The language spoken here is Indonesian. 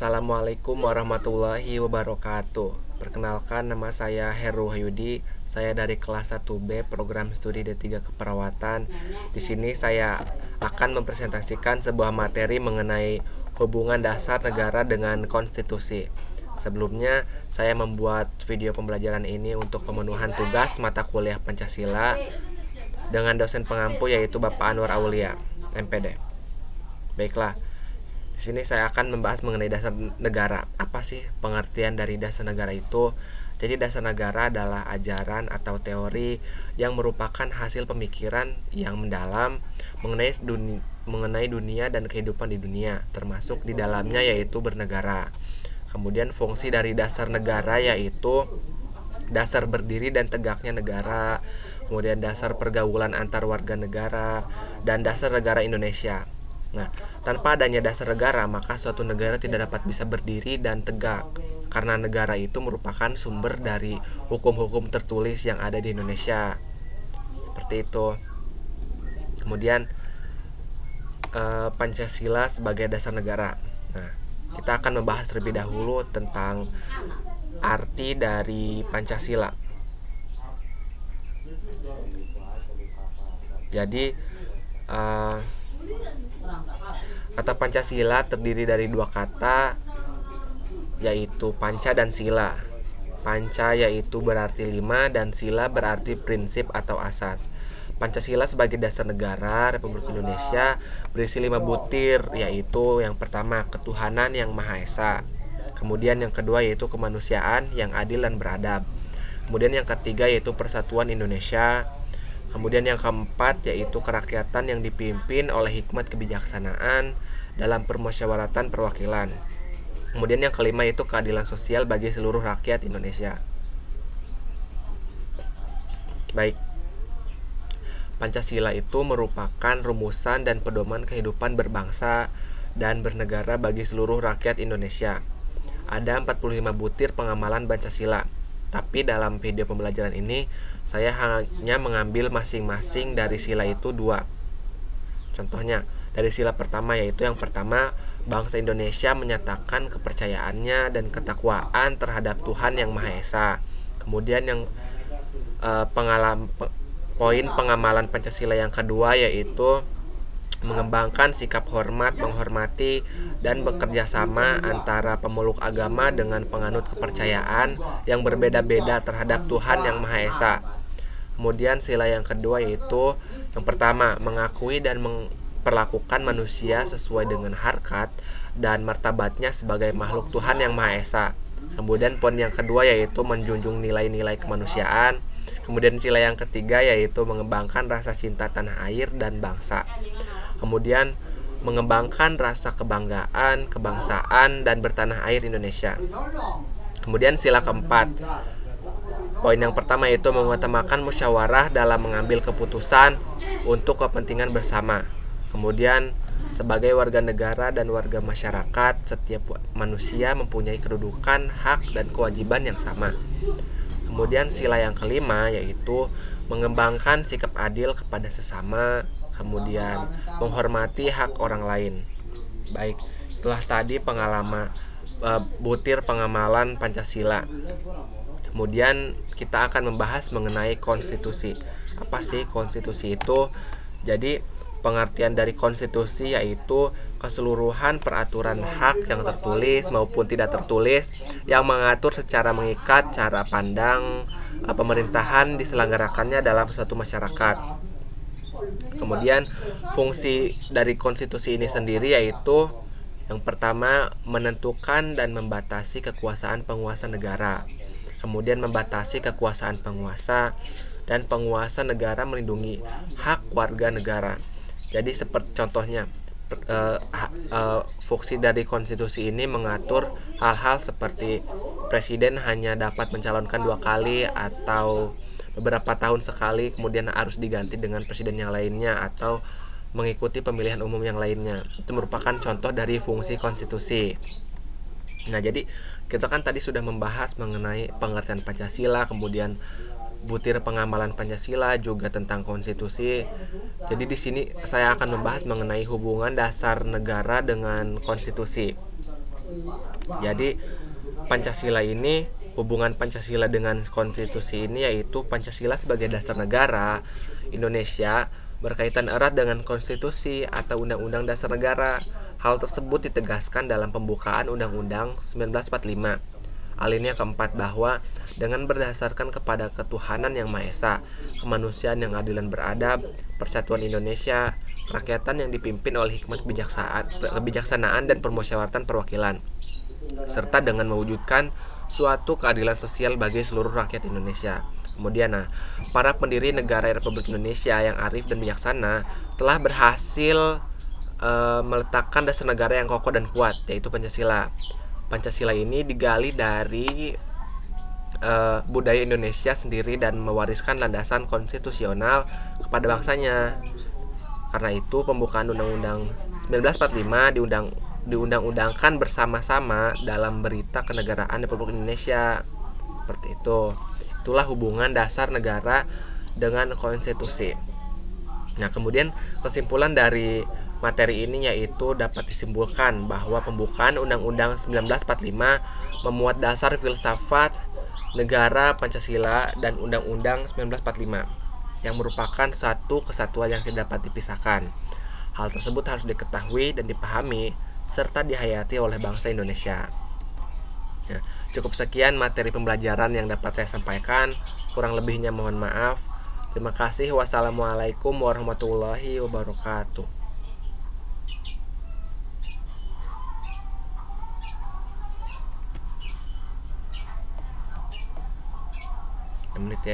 Assalamualaikum warahmatullahi wabarakatuh. Perkenalkan, nama saya Heru Hayudi. Saya dari kelas 1B program studi D3 Keperawatan. Di sini saya akan mempresentasikan sebuah materi mengenai hubungan dasar negara dengan konstitusi. Sebelumnya, saya membuat video pembelajaran ini untuk pemenuhan tugas mata kuliah Pancasila dengan dosen pengampu yaitu Bapak Anwar Aulia, MPD. Baiklah. Di sini saya akan membahas mengenai dasar negara. Apa sih pengertian dari dasar negara itu? Jadi dasar negara adalah ajaran atau teori yang merupakan hasil pemikiran yang mendalam mengenai dunia dan kehidupan di dunia, termasuk di dalamnya yaitu bernegara. Kemudian fungsi dari dasar negara yaitu dasar berdiri dan tegaknya negara, kemudian dasar pergaulan antar warga negara, dan dasar negara Indonesia. Nah, tanpa adanya dasar negara, maka suatu negara tidak dapat bisa berdiri dan tegak, karena negara itu merupakan sumber dari hukum-hukum tertulis yang ada di Indonesia. Seperti itu. Kemudian Pancasila sebagai dasar negara. Nah, kita akan membahas terlebih dahulu tentang arti dari Pancasila. Jadi kata Pancasila terdiri dari dua kata, yaitu panca dan sila. Panca yaitu berarti 5 dan sila berarti prinsip atau asas. Pancasila sebagai dasar negara Republik Indonesia berisi 5 butir, yaitu yang pertama ketuhanan yang Maha Esa. Kemudian yang kedua yaitu kemanusiaan yang adil dan beradab. Kemudian yang ketiga yaitu persatuan Indonesia. Kemudian yang keempat yaitu kerakyatan yang dipimpin oleh hikmat kebijaksanaan dalam permusyawaratan perwakilan. Kemudian yang kelima yaitu keadilan sosial bagi seluruh rakyat Indonesia. Baik. Pancasila itu merupakan rumusan dan pedoman kehidupan berbangsa dan bernegara bagi seluruh rakyat Indonesia. Ada 45 butir pengamalan Pancasila. Tapi dalam video pembelajaran ini saya hanya mengambil masing-masing dari sila itu 2. Contohnya, dari sila pertama yaitu yang pertama, bangsa Indonesia menyatakan kepercayaannya dan ketakwaan terhadap Tuhan yang Maha Esa. Kemudian yang poin pengamalan Pancasila yang kedua yaitu mengembangkan sikap hormat, menghormati, dan bekerja sama antara pemeluk agama dengan penganut kepercayaan yang berbeda-beda terhadap Tuhan yang Maha Esa. Kemudian sila yang kedua yaitu yang pertama, mengakui dan memperlakukan manusia sesuai dengan harkat dan martabatnya sebagai makhluk Tuhan yang Maha Esa. Kemudian poin yang kedua yaitu menjunjung nilai-nilai kemanusiaan. Kemudian sila yang ketiga yaitu mengembangkan rasa cinta tanah air dan bangsa. Kemudian mengembangkan rasa kebanggaan, kebangsaan, dan bertanah air Indonesia. Kemudian sila keempat, poin yang pertama yaitu mengutamakan musyawarah dalam mengambil keputusan untuk kepentingan bersama. Kemudian sebagai warga negara dan warga masyarakat, setiap manusia mempunyai kedudukan, hak, dan kewajiban yang sama. Kemudian sila yang kelima yaitu mengembangkan sikap adil kepada sesama, kemudian menghormati hak orang lain. Baik, itulah tadi butir pengamalan Pancasila. Kemudian kita akan membahas mengenai konstitusi. Apa sih konstitusi itu? Jadi pengertian dari konstitusi yaitu keseluruhan peraturan hak yang tertulis maupun tidak tertulis yang mengatur secara mengikat cara pandang pemerintahan diselenggarakannya dalam suatu masyarakat. Kemudian fungsi dari konstitusi ini sendiri yaitu yang pertama menentukan dan membatasi kekuasaan penguasa negara. Kemudian membatasi kekuasaan penguasa, dan penguasa negara melindungi hak warga negara. Jadi seperti contohnya fungsi dari konstitusi ini mengatur hal-hal seperti presiden hanya dapat mencalonkan 2 kali atau beberapa tahun sekali, kemudian harus diganti dengan presiden yang lainnya atau mengikuti pemilihan umum yang lainnya. Itu merupakan contoh dari fungsi konstitusi. Nah, jadi kita kan tadi sudah membahas mengenai pengertian Pancasila, kemudian butir pengamalan Pancasila, juga tentang konstitusi. Jadi di sini saya akan membahas mengenai hubungan dasar negara dengan konstitusi. Jadi Pancasila ini, hubungan Pancasila dengan konstitusi ini yaitu Pancasila sebagai dasar negara Indonesia berkaitan erat dengan konstitusi atau Undang-Undang Dasar Negara. Hal tersebut ditegaskan dalam pembukaan Undang-Undang 1945. Alinea keempat, bahwa dengan berdasarkan kepada ketuhanan yang Maha Esa, kemanusiaan yang adil dan beradab, persatuan Indonesia, kerakyatan yang dipimpin oleh hikmat kebijaksanaan dan permusyawaratan perwakilan, serta dengan mewujudkan suatu keadilan sosial bagi seluruh rakyat Indonesia. Kemudian, para pendiri negara Republik Indonesia yang arif dan bijaksana telah berhasil meletakkan dasar negara yang kokoh dan kuat, yaitu Pancasila. Pancasila ini digali dari budaya Indonesia sendiri dan mewariskan landasan konstitusional kepada bangsanya. Karena itu, pembukaan Undang-Undang 1945 diundang-undangkan bersama-sama dalam Berita Kenegaraan Republik Indonesia. Seperti itu. Itulah hubungan dasar negara dengan konstitusi. Nah, kemudian kesimpulan dari materi ini yaitu dapat disimpulkan bahwa pembukaan Undang-Undang 1945 memuat dasar filsafat negara Pancasila dan Undang-Undang 1945 yang merupakan satu kesatuan yang tidak dapat dipisahkan. Hal tersebut harus diketahui dan dipahami serta dihayati oleh bangsa Indonesia. Nah, cukup sekian materi pembelajaran yang dapat saya sampaikan. Kurang lebihnya mohon maaf. Terima kasih. Wassalamualaikum warahmatullahi wabarakatuh. Menit ya.